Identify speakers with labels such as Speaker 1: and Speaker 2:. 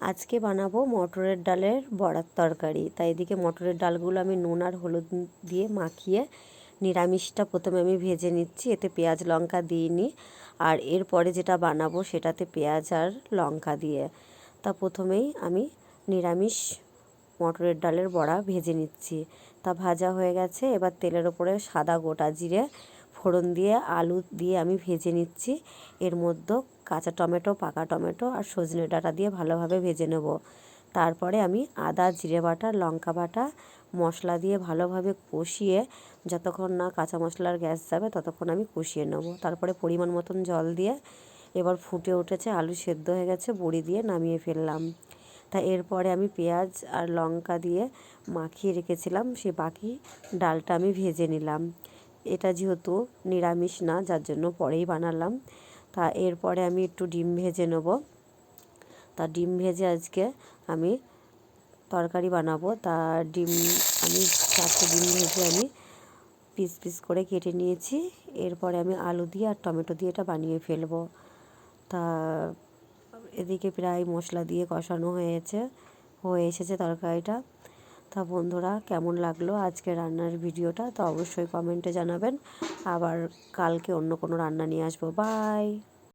Speaker 1: আজকে বানাবো মটরের ডালের বড়ার তরকারি। তাই এদিকে মটরের ডালগুলো আমি নুন আর হলুদ দিয়ে মাখিয়ে নিরামিষটা প্রথমে আমি ভেজে নিচ্ছি, এতে পেঁয়াজ লঙ্কা দিইনি। আর এরপরে যেটা বানাবো সেটাতে পেঁয়াজ আর লঙ্কা দিয়ে। তা প্রথমেই আমি নিরামিষ মটরের ডালের বড়া ভেজে নিচ্ছি। তা ভাজা হয়ে গেছে, এবার তেলের ওপরে সাদা গোটা জিরে ফোড়ন দিয়ে আলু দিয়ে আমি ভেজে নিচ্ছি। এর মধ্যে কাঁচা টমেটো, পাকা টমেটো আর সজনে ডাঁটা দিয়ে ভালোভাবে ভেজে নেব। তারপরে আমি আদা, জিরে বাটা, লঙ্কা বাটা মশলা দিয়ে ভালোভাবে কষিয়ে যতক্ষণ না কাঁচা মশলার গ্যাস যাবে ততক্ষণ আমি কষিয়ে নেব। তারপরে পরিমাণ মতন জল দিয়ে এবার ফুটে উঠেছে, আলু সেদ্ধ হয়ে গেছে, বড়ি দিয়ে নামিয়ে ফেললাম। তা এরপরে আমি পেঁয়াজ আর লঙ্কা দিয়ে মাখিয়ে রেখেছিলাম সেই বাকি ডালটা আমি ভেজে নিলাম। এটা যেহেতু নিরামিষ না, যার জন্য পরেই বানালাম। তা এরপরে আমি একটু ডিম ভেজে নেব। তা ডিম ভেজে আজকে আমি তরকারি বানাবো। তা ডিম আমি 4টে ডিম ভেজে আমি পিস পিস করে কেটে নিয়েছি। এরপরে আমি আলু দিয়ে আর টমেটো দিয়ে এটা বানিয়ে ফেলবো। তা এদিকে প্রায় মশলা দিয়ে কষানো হয়ে এসেছে তরকারিটা। তা বন্ধুরা, কেমন লাগলো আজকে রান্নার ভিডিওটা তো অবশ্যই কমেন্টে জানাবেন। আবার কালকে অন্য কোনো রান্না নিয়ে আসবো। বাই।